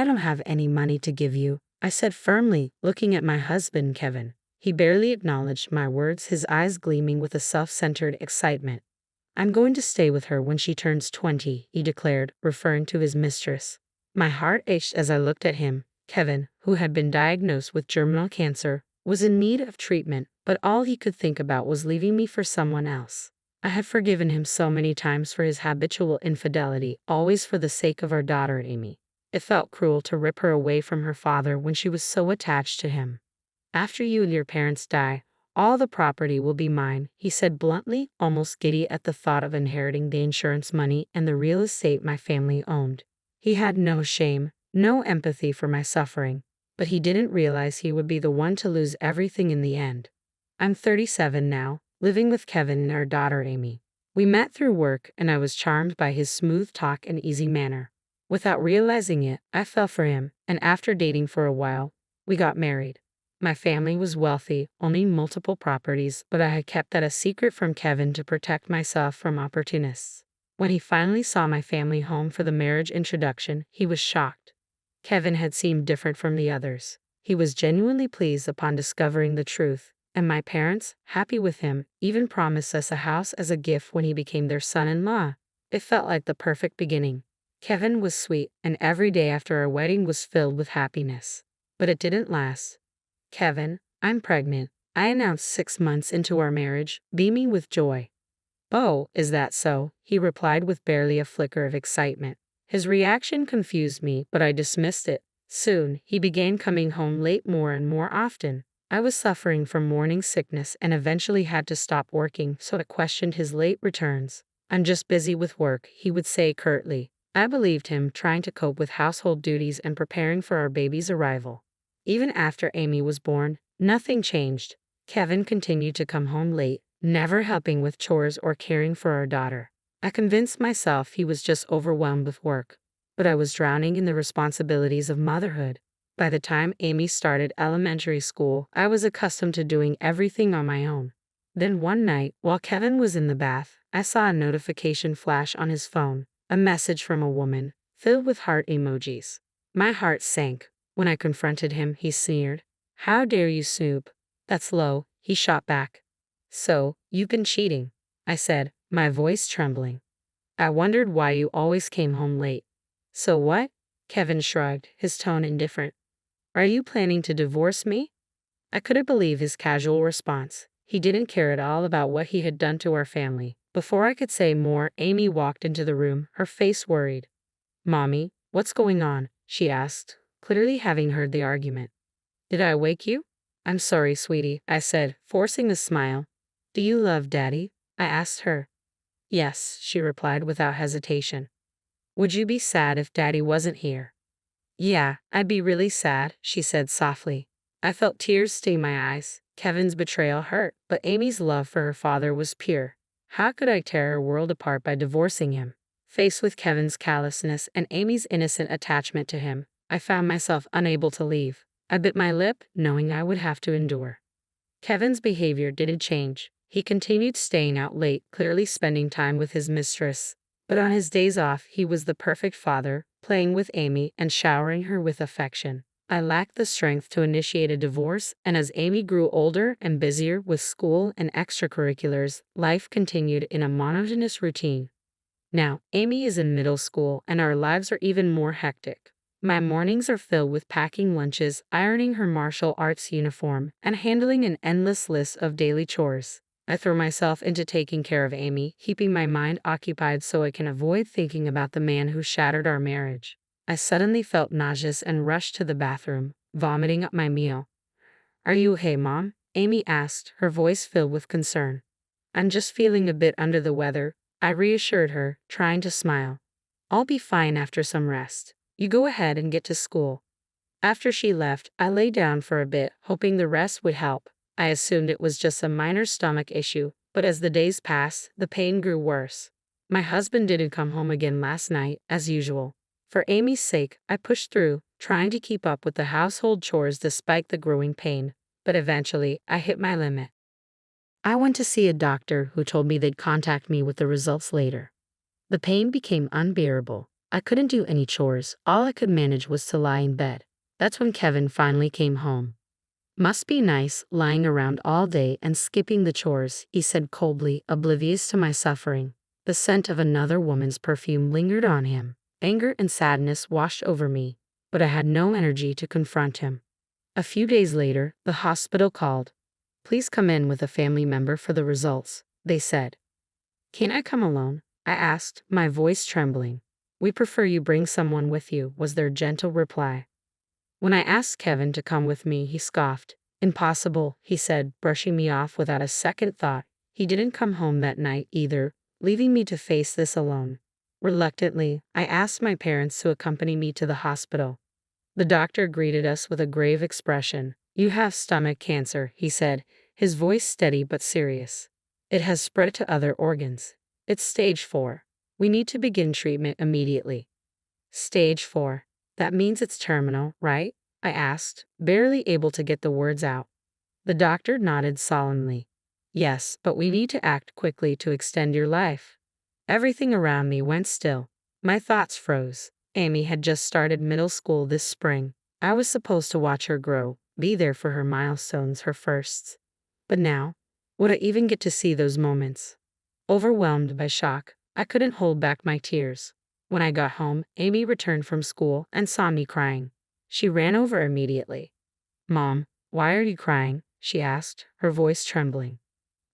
don't have any money to give you," I said firmly, looking at my husband, Kevin. He barely acknowledged my words, his eyes gleaming with a self-centered excitement. "I'm going to stay with her when she turns 20, he declared, referring to his mistress. My heart ached as I looked at him. Kevin, who had been diagnosed with terminal cancer, was in need of treatment, but all he could think about was leaving me for someone else. I had forgiven him so many times for his habitual infidelity, always for the sake of our daughter Amy. It felt cruel to rip her away from her father when she was so attached to him. "After you and your parents die, all the property will be mine," he said bluntly, almost giddy at the thought of inheriting the insurance money and the real estate my family owned. He had no shame, no empathy for my suffering, but he didn't realize he would be the one to lose everything in the end. I'm 37 now, living with Kevin and our daughter Amy. We met through work, and I was charmed by his smooth talk and easy manner. Without realizing it, I fell for him, and after dating for a while, we got married. My family was wealthy, owning multiple properties, but I had kept that a secret from Kevin to protect myself from opportunists. When he finally saw my family home for the marriage introduction, he was shocked. Kevin had seemed different from the others. He was genuinely pleased upon discovering the truth, and my parents, happy with him, even promised us a house as a gift when he became their son-in-law. It felt like the perfect beginning. Kevin was sweet, and every day after our wedding was filled with happiness. But it didn't last. "Kevin, I'm pregnant," I announced 6 months into our marriage, beaming with joy. "Oh, is that so?" he replied with barely a flicker of excitement. His reaction confused me, but I dismissed it. Soon, he began coming home late more and more often. I was suffering from morning sickness and eventually had to stop working, so I questioned his late returns. "I'm just busy with work," he would say curtly. I believed him, trying to cope with household duties and preparing for our baby's arrival. Even after Amy was born, nothing changed. Kevin continued to come home late, never helping with chores or caring for our daughter. I convinced myself he was just overwhelmed with work, but I was drowning in the responsibilities of motherhood. By the time Amy started elementary school, I was accustomed to doing everything on my own. Then one night, while Kevin was in the bath, I saw a notification flash on his phone, a message from a woman, filled with heart emojis. My heart sank. When I confronted him, he sneered. "How dare you, Snoop?" "That's low," he shot back. "So, you've been cheating," I said, my voice trembling. "I wondered why you always came home late." "So what?" Kevin shrugged, his tone indifferent. "Are you planning to divorce me?" I couldn't believe his casual response. He didn't care at all about what he had done to our family. Before I could say more, Amy walked into the room, her face worried. "Mommy, what's going on?" she asked, clearly having heard the argument. "Did I wake you?" "I'm sorry, sweetie," I said, forcing a smile. "Do you love Daddy?" I asked her. "Yes," she replied without hesitation. "Would you be sad if Daddy wasn't here?" "Yeah, I'd be really sad," she said softly. I felt tears sting my eyes. Kevin's betrayal hurt, but Amy's love for her father was pure. How could I tear her world apart by divorcing him? Faced with Kevin's callousness and Amy's innocent attachment to him, I found myself unable to leave. I bit my lip, knowing I would have to endure. Kevin's behavior didn't change. He continued staying out late, clearly spending time with his mistress. But on his days off, he was the perfect father, playing with Amy and showering her with affection. I lacked the strength to initiate a divorce, and as Amy grew older and busier with school and extracurriculars, life continued in a monotonous routine. Now, Amy is in middle school, and our lives are even more hectic. My mornings are filled with packing lunches, ironing her martial arts uniform, and handling an endless list of daily chores. I throw myself into taking care of Amy, keeping my mind occupied so I can avoid thinking about the man who shattered our marriage. I suddenly felt nauseous and rushed to the bathroom, vomiting up my meal. "Are you okay, Mom?" Amy asked, her voice filled with concern. "I'm just feeling a bit under the weather," I reassured her, trying to smile. "I'll be fine after some rest. You go ahead and get to school." After she left, I lay down for a bit, hoping the rest would help. I assumed it was just a minor stomach issue, but as the days passed, the pain grew worse. My husband didn't come home again last night, as usual. For Amy's sake, I pushed through, trying to keep up with the household chores despite the growing pain, but eventually, I hit my limit. I went to see a doctor who told me they'd contact me with the results later. The pain became unbearable. I couldn't do any chores. All I could manage was to lie in bed. That's when Kevin finally came home. Must be nice lying around all day and skipping the chores, he said coldly, oblivious to my suffering. The scent of another woman's perfume lingered on him. Anger and sadness washed over me, but I had no energy to confront him. A few days later, the hospital called. Please come in with a family member for the results, they said. Can't I come alone? I asked, my voice trembling. We prefer you bring someone with you, was their gentle reply. When I asked Kevin to come with me, he scoffed. Impossible, he said, brushing me off without a second thought. He didn't come home that night either, leaving me to face this alone. Reluctantly, I asked my parents to accompany me to the hospital. The doctor greeted us with a grave expression. You have stomach cancer, he said, his voice steady but serious. It has spread to other organs. It's stage 4. We need to begin treatment immediately. Stage 4. That means it's terminal, right? I asked, barely able to get the words out. The doctor nodded solemnly. Yes, but we need to act quickly to extend your life. Everything around me went still. My thoughts froze. Amy had just started middle school this spring. I was supposed to watch her grow, be there for her milestones, her firsts. But now, would I even get to see those moments? Overwhelmed by shock, I couldn't hold back my tears. When I got home, Amy returned from school and saw me crying. She ran over immediately. Mom, why are you crying? She asked, her voice trembling.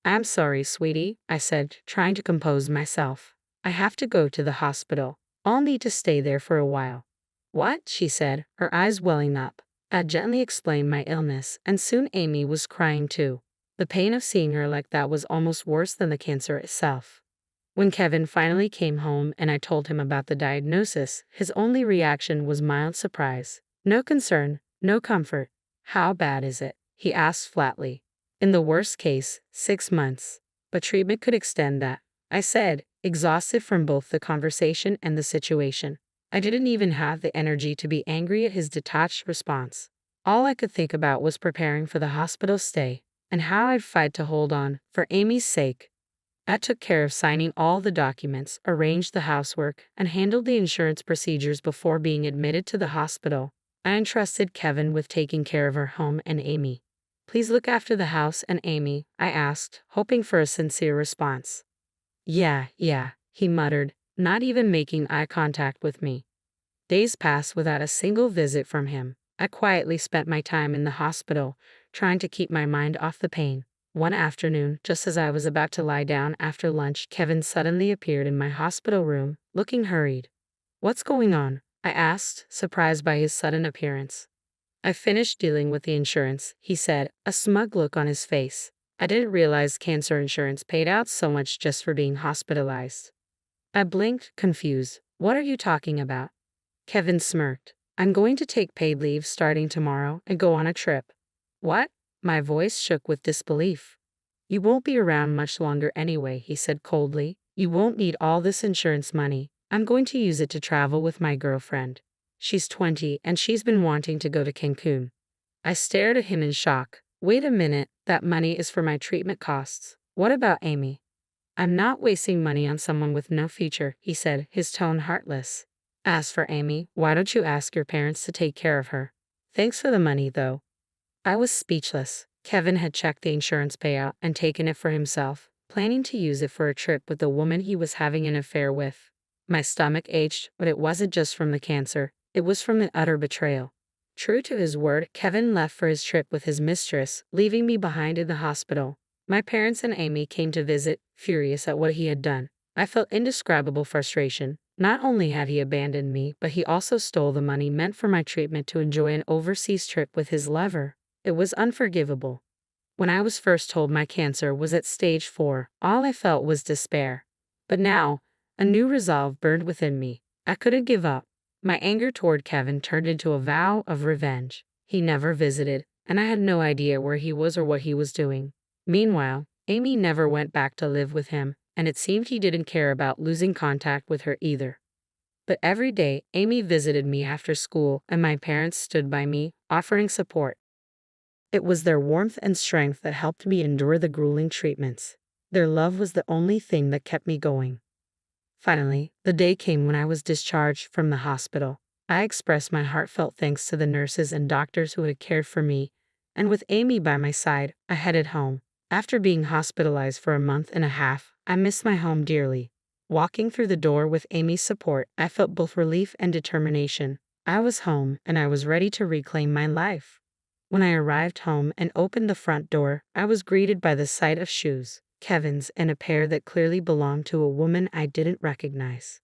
I'm sorry, sweetie, I said, trying to compose myself. I have to go to the hospital. I'll need to stay there for a while. What? She said, her eyes welling up. I gently explained my illness, and soon Amy was crying too. The pain of seeing her like that was almost worse than the cancer itself. When Kevin finally came home and I told him about the diagnosis, his only reaction was mild surprise. No concern, no comfort. How bad is it? He asked flatly. In the worst case, 6 months. But treatment could extend that, I said, exhausted from both the conversation and the situation. I didn't even have the energy to be angry at his detached response. All I could think about was preparing for the hospital stay, and how I'd fight to hold on, for Amy's sake. I took care of signing all the documents, arranged the housework, and handled the insurance procedures before being admitted to the hospital. I entrusted Kevin with taking care of our home and Amy. Please look after the house and Amy, I asked, hoping for a sincere response. Yeah, he muttered, not even making eye contact with me. Days passed without a single visit from him. I quietly spent my time in the hospital, trying to keep my mind off the pain. One afternoon, just as I was about to lie down after lunch, Kevin suddenly appeared in my hospital room, looking hurried. What's going on? I asked, surprised by his sudden appearance. I finished dealing with the insurance, he said, a smug look on his face. I didn't realize cancer insurance paid out so much just for being hospitalized. I blinked, confused. What are you talking about? Kevin smirked. I'm going to take paid leave starting tomorrow and go on a trip. What? My voice shook with disbelief. You won't be around much longer anyway, he said coldly. You won't need all this insurance money. I'm going to use it to travel with my girlfriend. She's 20 and she's been wanting to go to Cancun. I stared at him in shock. Wait a minute, that money is for my treatment costs. What about Amy? I'm not wasting money on someone with no future, he said, his tone heartless. As for Amy, why don't you ask your parents to take care of her? Thanks for the money, though. I was speechless. Kevin had checked the insurance payout and taken it for himself, planning to use it for a trip with the woman he was having an affair with. My stomach ached, but it wasn't just from the cancer. It was from the utter betrayal. True to his word, Kevin left for his trip with his mistress, leaving me behind in the hospital. My parents and Amy came to visit, furious at what he had done. I felt indescribable frustration. Not only had he abandoned me, but he also stole the money meant for my treatment to enjoy an overseas trip with his lover. It was unforgivable. When I was first told my cancer was at stage 4, all I felt was despair. But now, a new resolve burned within me. I couldn't give up. My anger toward Kevin turned into a vow of revenge. He never visited, and I had no idea where he was or what he was doing. Meanwhile, Amy never went back to live with him, and it seemed he didn't care about losing contact with her either. But every day, Amy visited me after school, and my parents stood by me, offering support. It was their warmth and strength that helped me endure the grueling treatments. Their love was the only thing that kept me going. Finally, the day came when I was discharged from the hospital. I expressed my heartfelt thanks to the nurses and doctors who had cared for me, and with Amy by my side, I headed home. After being hospitalized for a month and a half, I missed my home dearly. Walking through the door with Amy's support, I felt both relief and determination. I was home, and I was ready to reclaim my life. When I arrived home and opened the front door, I was greeted by the sight of shoes, Kevin's, and a pair that clearly belonged to a woman I didn't recognize.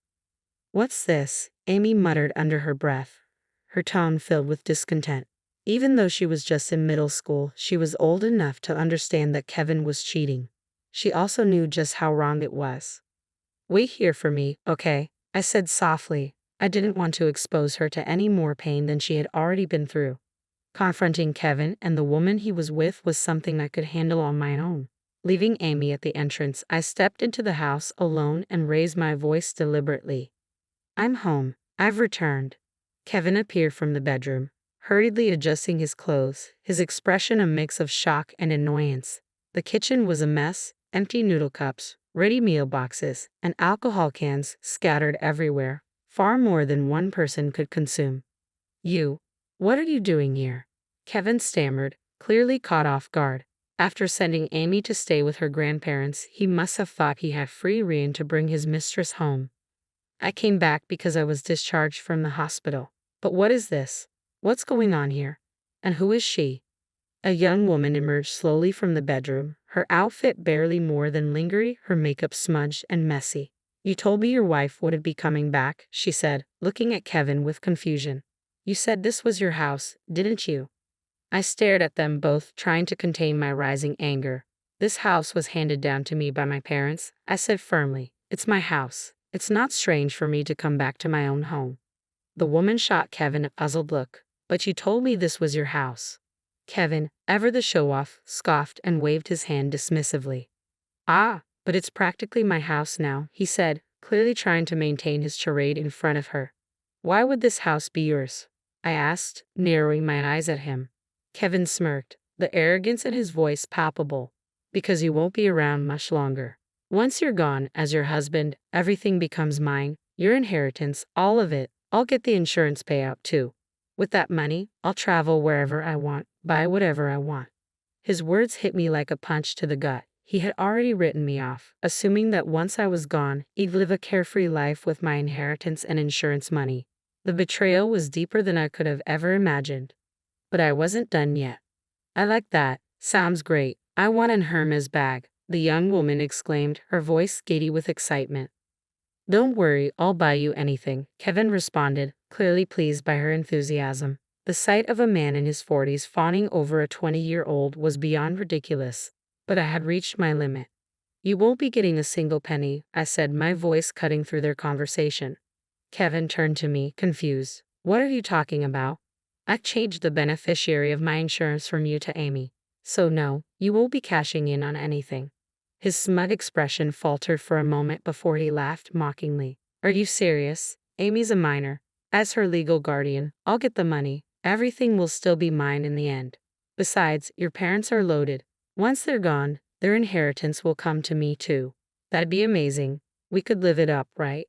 "What's this?" Amy muttered under her breath, her tone filled with discontent. Even though she was just in middle school, she was old enough to understand that Kevin was cheating. She also knew just how wrong it was. "Wait here for me, okay?" I said softly. I didn't want to expose her to any more pain than she had already been through. Confronting Kevin and the woman he was with was something I could handle on my own. Leaving Amy at the entrance, I stepped into the house alone and raised my voice deliberately. "I'm home. I've returned." Kevin appeared from the bedroom, hurriedly adjusting his clothes, his expression a mix of shock and annoyance. The kitchen was a mess, empty noodle cups, ready meal boxes, and alcohol cans scattered everywhere, far more than one person could consume. What are you doing here?" Kevin stammered, clearly caught off guard. After sending Amy to stay with her grandparents, he must have thought he had free rein to bring his mistress home. "I came back because I was discharged from the hospital. But what is this? What's going on here? And who is she?" A young woman emerged slowly from the bedroom, her outfit barely more than lingering, her makeup smudged and messy. "You told me your wife would be coming back," she said, looking at Kevin with confusion. "You said this was your house, didn't you?" I stared at them both, trying to contain my rising anger. "This house was handed down to me by my parents," I said firmly. "It's my house. It's not strange for me to come back to my own home." The woman shot Kevin a puzzled look. "But you told me this was your house." Kevin, ever the show-off, scoffed and waved his hand dismissively. "Ah, but it's practically my house now," he said, clearly trying to maintain his charade in front of her. "Why would this house be yours?" I asked, narrowing my eyes at him. Kevin smirked, the arrogance in his voice palpable. "Because you won't be around much longer. Once you're gone, as your husband, everything becomes mine, your inheritance, all of it. I'll get the insurance payout too. With that money, I'll travel wherever I want, buy whatever I want." His words hit me like a punch to the gut. He had already written me off, assuming that once I was gone, he'd live a carefree life with my inheritance and insurance money. The betrayal was deeper than I could have ever imagined. But I wasn't done yet. "I like that. Sounds great. I want an Hermes bag," the young woman exclaimed, her voice giddy with excitement. "Don't worry, I'll buy you anything," Kevin responded, clearly pleased by her enthusiasm. The sight of a man in his 40s fawning over a 20-year-old was beyond ridiculous, but I had reached my limit. "You won't be getting a single penny," I said, my voice cutting through their conversation. Kevin turned to me, confused. "What are you talking about?" "I changed the beneficiary of my insurance from you to Amy. So no, you won't be cashing in on anything." His smug expression faltered for a moment before he laughed mockingly. "Are you serious? Amy's a minor. As her legal guardian, I'll get the money. Everything will still be mine in the end. Besides, your parents are loaded. Once they're gone, their inheritance will come to me too. That'd be amazing. We could live it up, right?"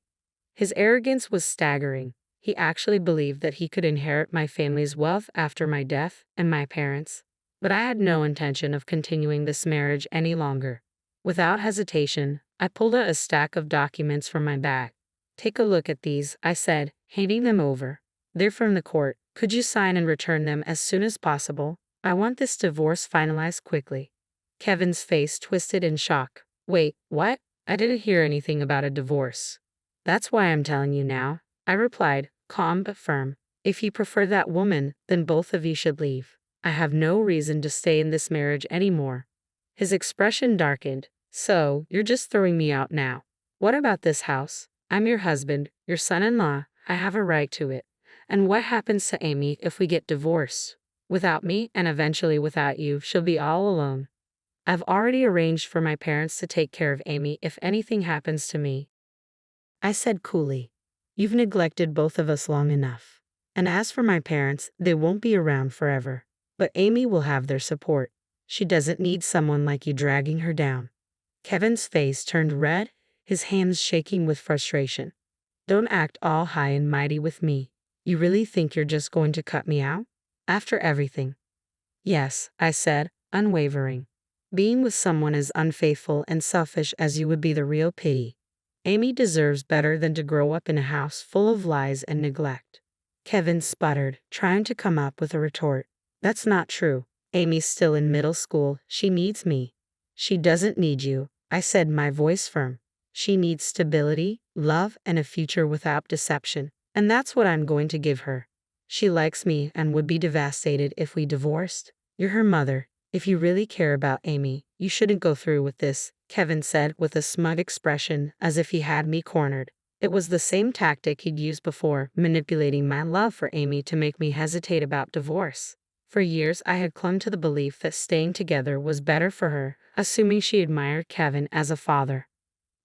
His arrogance was staggering. He actually believed that he could inherit my family's wealth after my death and my parents'. But I had no intention of continuing this marriage any longer. Without hesitation, I pulled out a stack of documents from my bag. "Take a look at these," I said, handing them over. "They're from the court. Could you sign and return them as soon as possible? I want this divorce finalized quickly." Kevin's face twisted in shock. "Wait, what? I didn't hear anything about a divorce." "That's why I'm telling you now," I replied, calm but firm. "If you prefer that woman, then both of you should leave. I have no reason to stay in this marriage anymore." His expression darkened. "So, you're just throwing me out now. What about this house? I'm your husband, your son-in-law. I have a right to it. And what happens to Amy if we get divorced? Without me, and eventually without you, she'll be all alone. I've already arranged for my parents to take care of Amy if anything happens to me," I said coolly. "You've neglected both of us long enough. And as for my parents, they won't be around forever. But Amy will have their support. She doesn't need someone like you dragging her down." Kevin's face turned red, his hands shaking with frustration. Don't act all high and mighty with me. You really think you're just going to cut me out? After everything? Yes, I said, unwavering. Being with someone as unfaithful and selfish as you would be the real pity. Amy deserves better than to grow up in a house full of lies and neglect. Kevin sputtered, trying to come up with a retort. That's not true. Amy's still in middle school. She needs me. She doesn't need you, I said, my voice firm. She needs stability, love, and a future without deception. And that's what I'm going to give her. She likes me and would be devastated if we divorced. You're her mother. If you really care about Amy, you shouldn't go through with this, Kevin said with a smug expression, as if he had me cornered. It was the same tactic he'd used before, manipulating my love for Amy to make me hesitate about divorce. For years I had clung to the belief that staying together was better for her, assuming she admired Kevin as a father.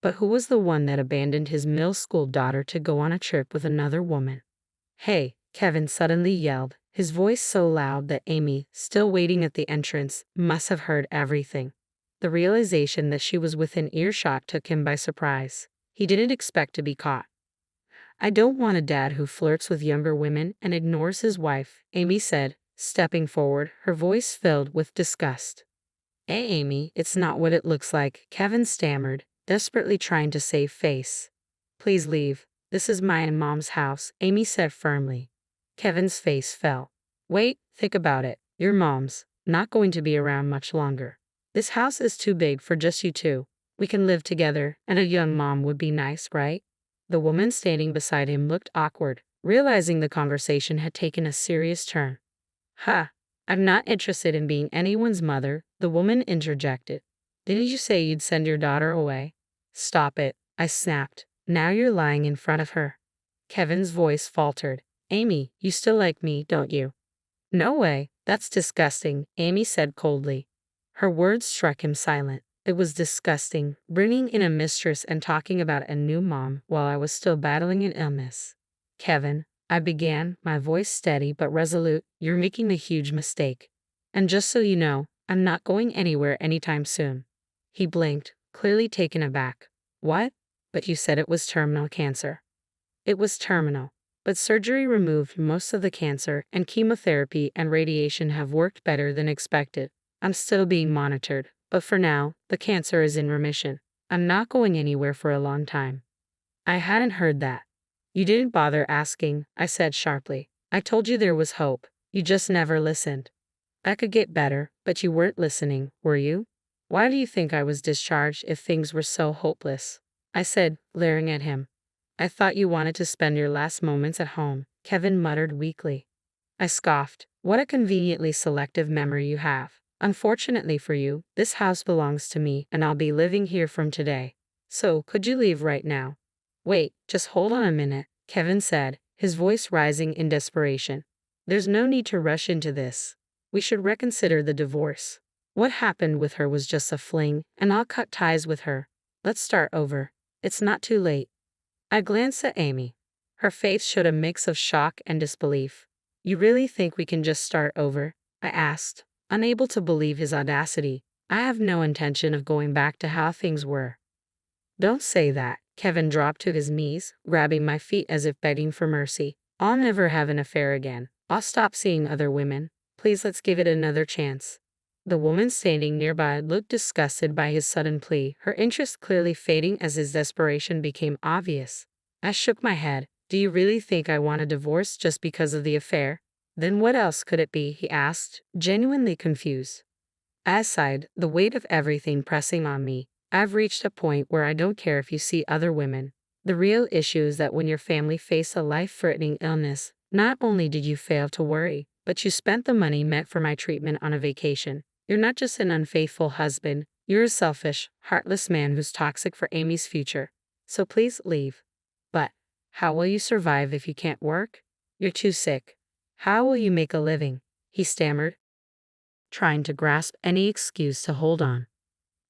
But who was the one that abandoned his middle school daughter to go on a trip with another woman? Hey, Kevin suddenly yelled, his voice so loud that Amy, still waiting at the entrance, must have heard everything. The realization that she was within earshot took him by surprise. He didn't expect to be caught. I don't want a dad who flirts with younger women and ignores his wife, Amy said, stepping forward, her voice filled with disgust. Hey, Amy, it's not what it looks like, Kevin stammered, desperately trying to save face. Please leave. This is my and Mom's house, Amy said firmly. Kevin's face fell. Wait, think about it. Your mom's not going to be around much longer. This house is too big for just you two. We can live together, and a young mom would be nice, right? The woman standing beside him looked awkward, realizing the conversation had taken a serious turn. Ha! I'm not interested in being anyone's mother, the woman interjected. Didn't you say you'd send your daughter away? Stop it, I snapped. Now you're lying in front of her. Kevin's voice faltered. Amy, you still like me, don't you? No way, that's disgusting, Amy said coldly. Her words struck him silent. It was disgusting, bringing in a mistress and talking about a new mom while I was still battling an illness. Kevin, I began, my voice steady but resolute, you're making a huge mistake. And just so you know, I'm not going anywhere anytime soon. He blinked, clearly taken aback. What? But you said it was terminal cancer. It was terminal, but surgery removed most of the cancer, and chemotherapy and radiation have worked better than expected. I'm still being monitored, but for now, the cancer is in remission. I'm not going anywhere for a long time. I hadn't heard that. You didn't bother asking, I said sharply. I told you there was hope. You just never listened. I could get better, but you weren't listening, were you? Why do you think I was discharged if things were so hopeless? I said, glaring at him. I thought you wanted to spend your last moments at home, Kevin muttered weakly. I scoffed. What a conveniently selective memory you have. Unfortunately for you, this house belongs to me, and I'll be living here from today. So, could you leave right now? Wait, just hold on a minute, Kevin said, his voice rising in desperation. There's no need to rush into this. We should reconsider the divorce. What happened with her was just a fling, and I'll cut ties with her. Let's start over. It's not too late. I glanced at Amy. Her face showed a mix of shock and disbelief. You really think we can just start over? I asked, unable to believe his audacity. I have no intention of going back to how things were. Don't say that. Kevin dropped to his knees, grabbing my feet as if begging for mercy. I'll never have an affair again. I'll stop seeing other women. Please, let's give it another chance. The woman standing nearby looked disgusted by his sudden plea, her interest clearly fading as his desperation became obvious. I shook my head. Do you really think I want a divorce just because of the affair? Then what else could it be? He asked, genuinely confused. I sighed, the weight of everything pressing on me. I've reached a point where I don't care if you see other women. The real issue is that when your family faced a life-threatening illness, not only did you fail to worry, but you spent the money meant for my treatment on a vacation. You're not just an unfaithful husband, you're a selfish, heartless man who's toxic for Amy's future. So please leave. But how will you survive if you can't work? You're too sick. How will you make a living? He stammered, trying to grasp any excuse to hold on.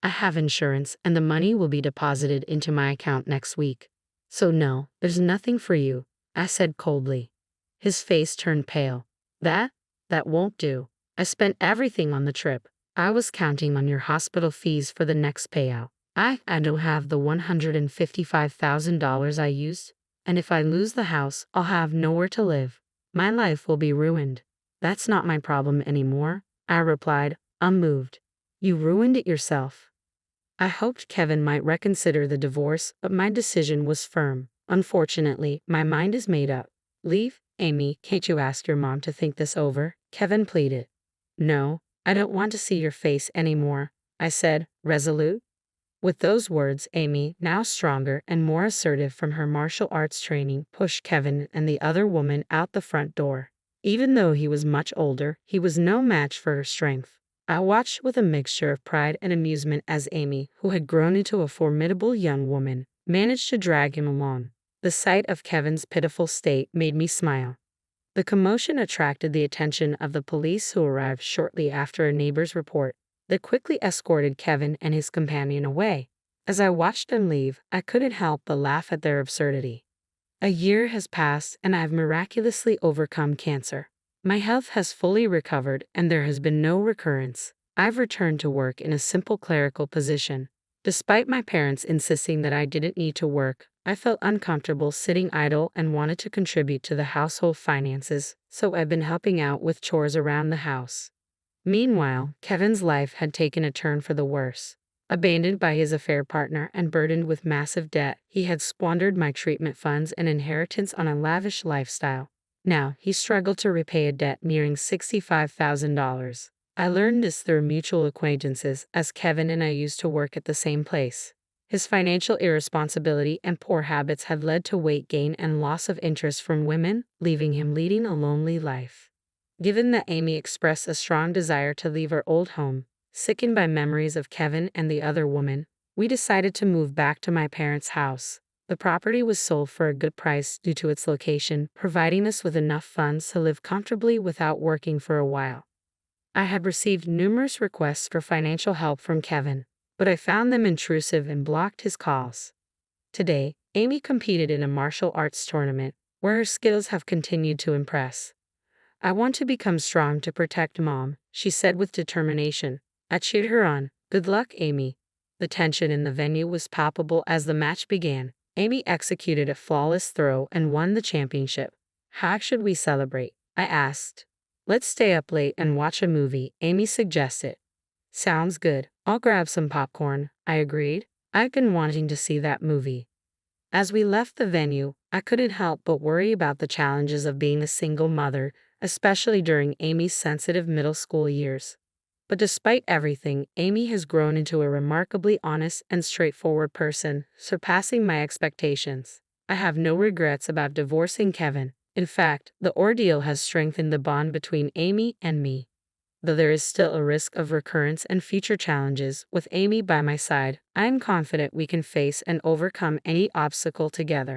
I have insurance, and the money will be deposited into my account next week. So no, there's nothing for you, I said coldly. His face turned pale. That won't do. I spent everything on the trip. I was counting on your hospital fees for the next payout. I don't have the $155,000 I used, and if I lose the house, I'll have nowhere to live. My life will be ruined. That's not my problem anymore, I replied, unmoved. You ruined it yourself. I hoped Kevin might reconsider the divorce, but my decision was firm. Unfortunately, my mind is made up. Leave, Amy, can't you ask your mom to think this over? Kevin pleaded. No, I don't want to see your face anymore, I said, resolute. With those words, Amy, now stronger and more assertive from her martial arts training, pushed Kevin and the other woman out the front door. Even though he was much older, he was no match for her strength. I watched with a mixture of pride and amusement as Amy, who had grown into a formidable young woman, managed to drag him along. The sight of Kevin's pitiful state made me smile. The commotion attracted the attention of the police, who arrived shortly after a neighbor's report. They quickly escorted Kevin and his companion away. As I watched them leave, I couldn't help but laugh at their absurdity. A year has passed and I have miraculously overcome cancer. My health has fully recovered and there has been no recurrence. I've returned to work in a simple clerical position. Despite my parents insisting that I didn't need to work, I felt uncomfortable sitting idle and wanted to contribute to the household finances, so I've been helping out with chores around the house. Meanwhile, Kevin's life had taken a turn for the worse. Abandoned by his affair partner and burdened with massive debt, he had squandered my treatment funds and inheritance on a lavish lifestyle. Now, he struggled to repay a debt nearing $65,000. I learned this through mutual acquaintances, as Kevin and I used to work at the same place. His financial irresponsibility and poor habits had led to weight gain and loss of interest from women, leaving him leading a lonely life. Given that Amy expressed a strong desire to leave her old home, sickened by memories of Kevin and the other woman, we decided to move back to my parents' house. The property was sold for a good price due to its location, providing us with enough funds to live comfortably without working for a while. I had received numerous requests for financial help from Kevin, but I found them intrusive and blocked his calls. Today, Amy competed in a martial arts tournament, where her skills have continued to impress. I want to become strong to protect Mom, she said with determination. I cheered her on. Good luck, Amy. The tension in the venue was palpable as the match began. Amy executed a flawless throw and won the championship. How should we celebrate? I asked. Let's stay up late and watch a movie, Amy suggested. Sounds good. I'll grab some popcorn, I agreed. I've been wanting to see that movie. As we left the venue, I couldn't help but worry about the challenges of being a single mother, especially during Amy's sensitive middle school years. But despite everything, Amy has grown into a remarkably honest and straightforward person, surpassing my expectations. I have no regrets about divorcing Kevin. In fact, the ordeal has strengthened the bond between Amy and me. Though there is still a risk of recurrence and future challenges, with Amy by my side, I am confident we can face and overcome any obstacle together.